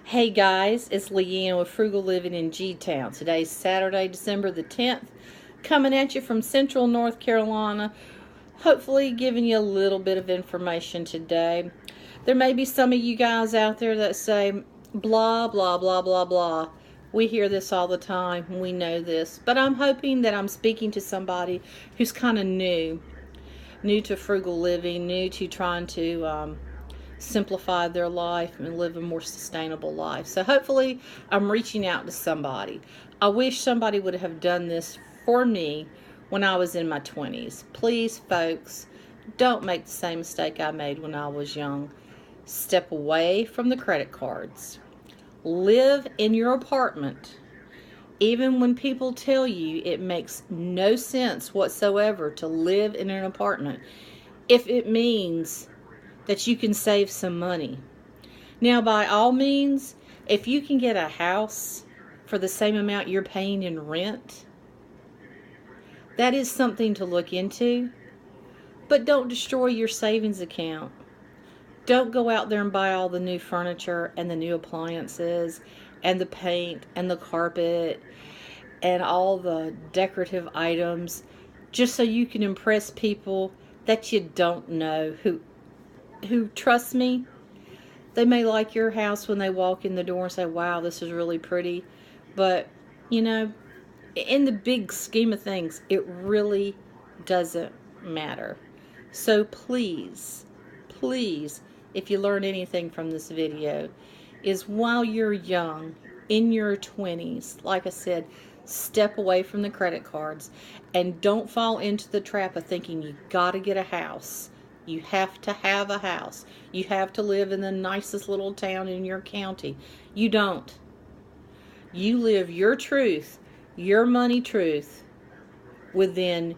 Hey guys, it's Leanne with Frugal Living in G-Town. Today's Saturday, December the 10th, coming at you from Central North Carolina, hopefully giving you a little bit of information today. There may be some of you guys out there that say, blah, blah, blah, blah, blah. We hear this all the time. We know this. But I'm hoping that I'm speaking to somebody who's kind of new to frugal living, new to trying to simplify their life and live a more sustainable life. So hopefully I'm reaching out to somebody. I wish somebody would have done this for me when I was in my 20s. Please, folks, don't make the same mistake I made when I was young. Step away from the credit cards. Live in your apartment. Even when people tell you it makes no sense whatsoever to live in an apartment, if it means that you can save some money. Now, by all means, if you can get a house for the same amount you're paying in rent, that is something to look into. But don't destroy your savings account. Don't go out there and buy all the new furniture and the new appliances and the paint and the carpet and all the decorative items just so you can impress people that you don't know who trust me, they may like your house when they walk in the door and say, wow, this is really pretty. But, you know, in the big scheme of things, it really doesn't matter. So please, if you learn anything from this video, is while you're young, in your 20s, like I said, step away from the credit cards and don't fall into the trap of thinking you got to get a house. You have to have a house. You have to live in the nicest little town in your county. You don't. You live your truth, your money truth, within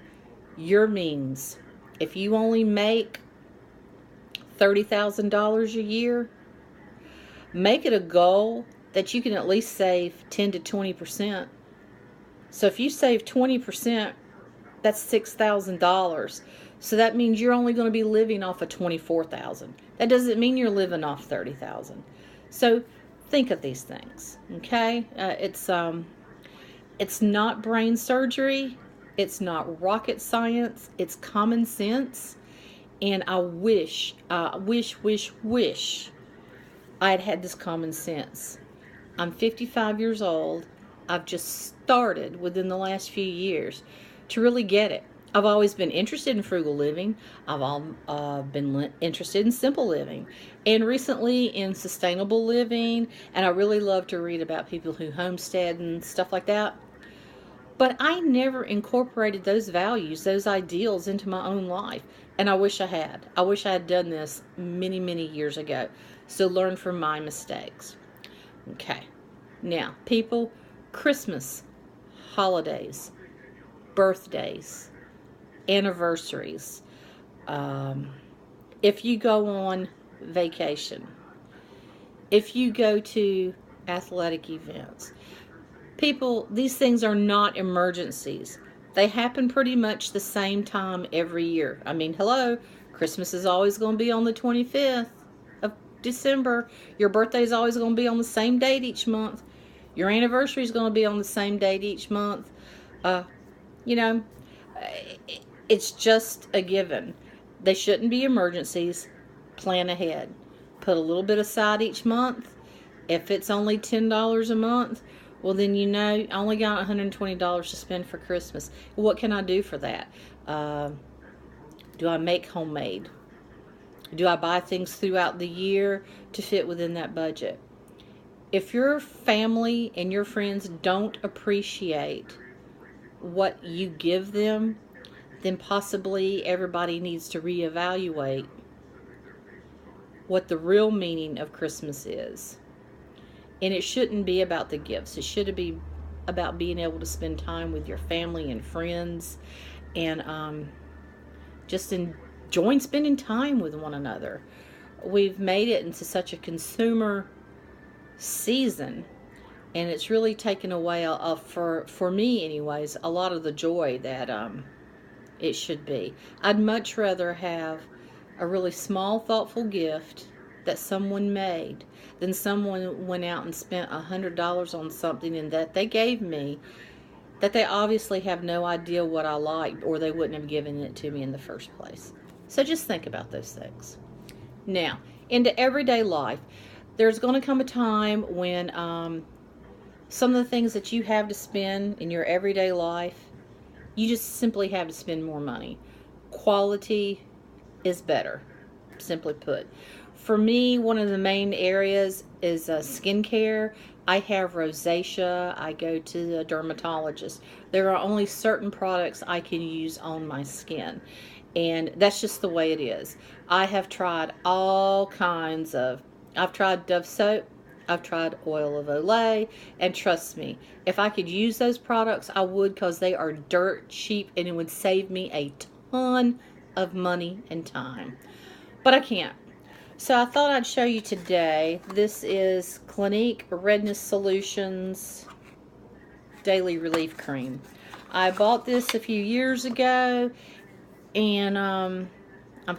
your means. If you only make $30,000 a year, make it a goal that you can at least save 10 to 20%. So if you save 20%, that's $6,000. So that means you're only going to be living off of $24,000. That doesn't mean you're living off $30,000. So think of these things, okay? It's not brain surgery. It's not rocket science. It's common sense. And I wish I had had this common sense. I'm 55 years old. I've just started within the last few years to really get it. I've always been interested in frugal living. I've been interested in simple living, and recently in sustainable living, and I really love to read about people who homestead and stuff like that. But I never incorporated those values, those ideals into my own life, and I wish I had. I wish I had done this many, many years ago. So learn from my mistakes. Okay. Now, people, Christmas, holidays, birthdays, anniversaries, if you go on vacation, if you go to athletic events, people, these things are not emergencies. They happen pretty much the same time every year. I mean, hello, Christmas is always going to be on the 25th of December. Your birthday is always going to be on the same date each month. Your anniversary is going to be on the same date each month. You know, it's just a given. They shouldn't be emergencies. Plan ahead. Put a little bit aside each month. If it's only $10 a month, well, then you know I only got $120 to spend for Christmas. What can I do for that? Do I make homemade? Do I buy things throughout the year to fit within that budget? If your family and your friends don't appreciate what you give them, then possibly everybody needs to reevaluate what the real meaning of Christmas is. And it shouldn't be about the gifts. It should be about being able to spend time with your family and friends and just enjoying spending time with one another. We've made it into such a consumer season, and it's really taken away, for me anyways, a lot of the joy that it should be. I'd much rather have a really small, thoughtful gift that someone made, then someone went out and spent $100 on something and that they gave me, that they obviously have no idea what I liked, or they wouldn't have given it to me in the first place. So just think about those things. Now, into everyday life, there's going to come a time when some of the things that you have to spend in your everyday life, you just simply have to spend more money. Quality is better, simply put. For me, one of the main areas is skincare. I have rosacea. I go to a dermatologist. There are only certain products I can use on my skin, and that's just the way it is. I have tried all kinds of, I've tried Dove soap, I've tried oil of Olay, and trust me, if I could use those products, I would, because they are dirt cheap and it would save me a ton of money and time. But I can't. So I thought I'd show you today. This is Clinique Redness Solutions Daily Relief Cream. I bought this a few years ago, and I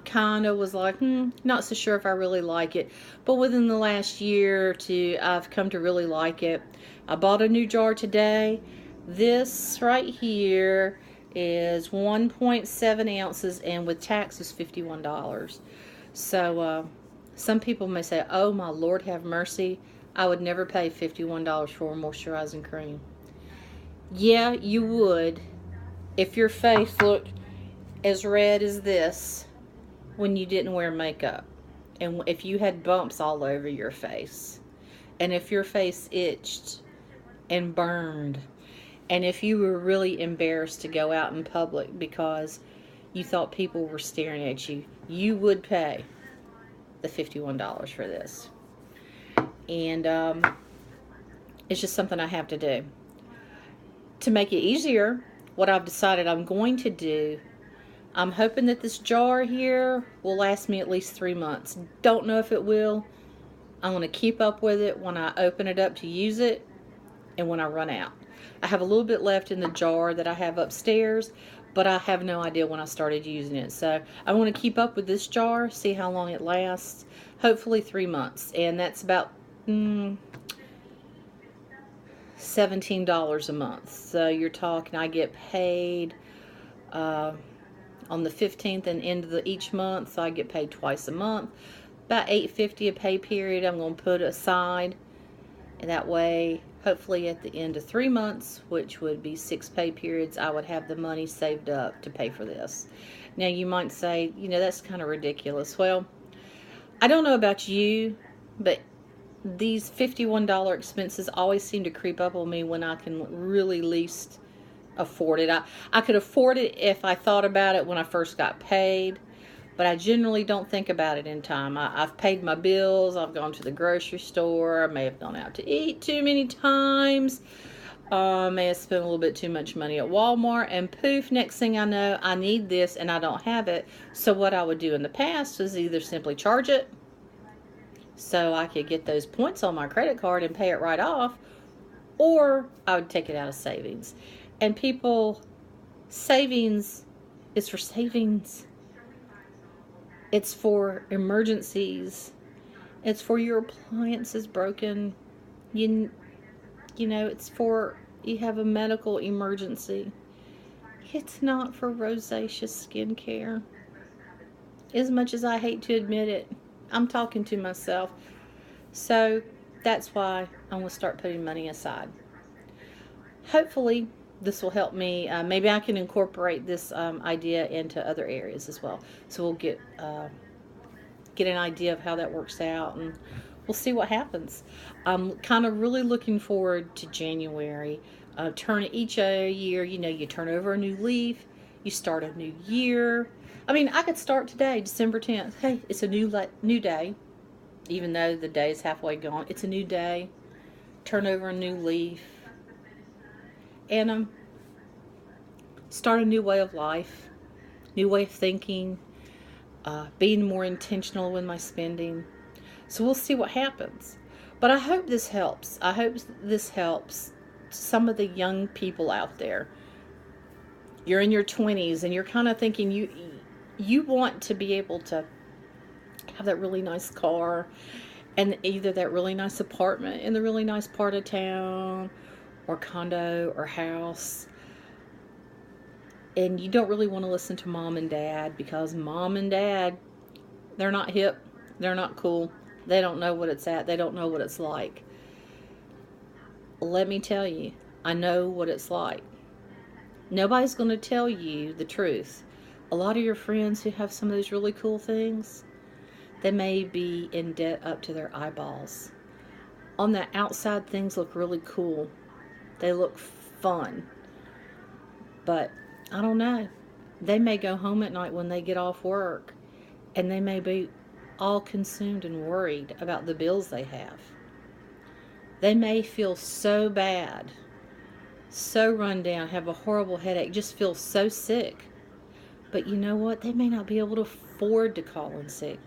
kind of was like, not so sure if I really like it. But within the last year or two, I've come to really like it. I bought a new jar today. This right here is 1.7 ounces, and with tax is $51. So some people may say, oh my Lord, have mercy. I would never pay $51 for a moisturizing cream. Yeah, you would if your face looked as red as this when you didn't wear makeup, and if you had bumps all over your face, and if your face itched and burned, and if you were really embarrassed to go out in public because you thought people were staring at you, you would pay the $51 for this. And it's just something I have to do. To make it easier, what I've decided I'm going to do, I'm hoping that this jar here will last me at least 3 months. Don't know if it will. I'm going to keep up with it when I open it up to use it and when I run out. I have a little bit left in the jar that I have upstairs, but I have no idea when I started using it. So I want to keep up with this jar, see how long it lasts. Hopefully 3 months, and that's about $17 a month. So you're talking, I get paid on the 15th and end of each month, so I get paid twice a month. About $8.50 a pay period I'm going to put aside, and that way, hopefully at the end of 3 months, which would be 6 pay periods, I would have the money saved up to pay for this. Now you might say, that's kind of ridiculous. Well, I don't know about you, but these $51 expenses always seem to creep up on me when I can really least afford it. I could afford it if I thought about it when I first got paid, but I generally don't think about it in time. I've paid my bills, I've gone to the grocery store, I may have gone out to eat too many times, may have spent a little bit too much money at Walmart, and poof, next thing I know, I need this and I don't have it. So what I would do in the past was either simply charge it so I could get those points on my credit card and pay it right off, or I would take it out of savings. And people, savings is for savings. It's for emergencies. It's for your appliance is broken. You know, it's for, you have a medical emergency. It's not for rosacea skincare. As much as I hate to admit it, I'm talking to myself. So that's why I'm going to start putting money aside. Hopefully this will help me. Maybe I can incorporate this idea into other areas as well. So we'll get an idea of how that works out, and we'll see what happens. I'm kind of really looking forward to January. Each year, you turn over a new leaf, you start a new year. I mean, I could start today, December 10th. Hey, it's a new day. Even though the day is halfway gone, it's a new day. Turn over a new leaf. And start a new way of life, new way of thinking, being more intentional with my spending. So we'll see what happens. But I hope this helps. I hope this helps some of the young people out there. You're in your 20s and you're kind of thinking you want to be able to have that really nice car, and either that really nice apartment in the really nice part of town, or condo or house. And you don't really want to listen to mom and dad, because mom and dad, they're not hip, they're not cool, they don't know what it's at, they don't know what it's like. Let me tell you, I know what it's like. Nobody's going to tell you the truth. A lot of your friends who have some of those really cool things, they may be in debt up to their eyeballs. On the outside, things look really cool. They look fun. But I don't know. They may go home at night when they get off work, and they may be all consumed and worried about the bills they have. They may feel so bad, so run down, have a horrible headache, just feel so sick. But you know what? They may not be able to afford to call in sick.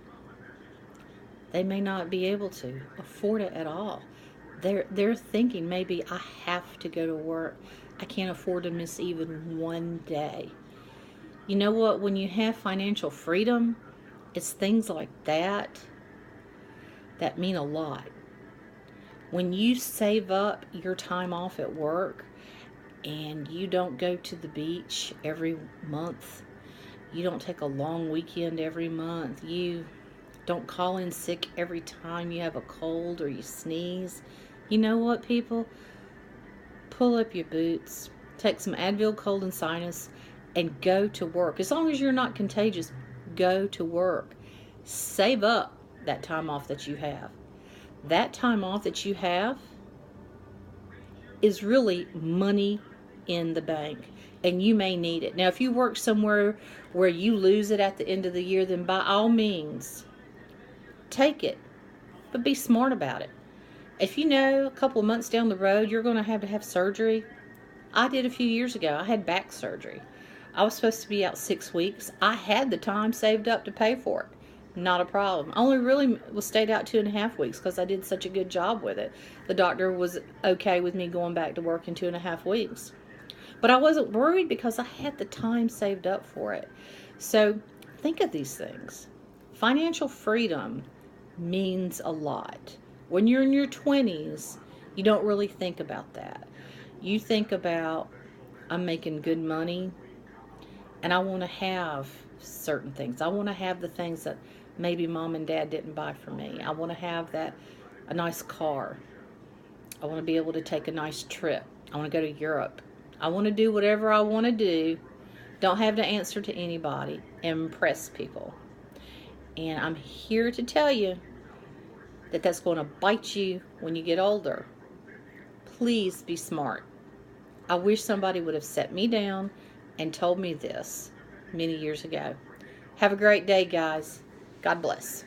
They may not be able to afford it at all. They're thinking, maybe I have to go to work. I can't afford to miss even one day. You know what? When you have financial freedom, it's things like that that mean a lot. When you save up your time off at work, and you don't go to the beach every month, you don't take a long weekend every month, you don't call in sick every time you have a cold or you sneeze, you know what, people? Pull up your boots, take some Advil cold and sinus, and go to work. As long as you're not contagious, go to work. Save up that time off that you have. That time off that you have is really money in the bank, and you may need it. Now, if you work somewhere where you lose it at the end of the year, then by all means, take it, but be smart about it. If you know a couple of months down the road you're going to have surgery, I did a few years ago. I had back surgery. I was supposed to be out 6 weeks. I had the time saved up to pay for it. Not a problem. I only really was stayed out 2.5 weeks because I did such a good job with it. The doctor was okay with me going back to work in 2.5 weeks. But I wasn't worried because I had the time saved up for it. So think of these things. Financial freedom means a lot. When you're in your 20s, you don't really think about that. You think about, I'm making good money, and I want to have certain things. I want to have the things that maybe mom and dad didn't buy for me. I want to have a nice car. I want to be able to take a nice trip. I want to go to Europe. I want to do whatever I want to do. Don't have to answer to anybody. Impress people. And I'm here to tell you that that's going to bite you when you get older. Please be smart. I wish somebody would have set me down and told me this many years ago. Have a great day, guys. God bless.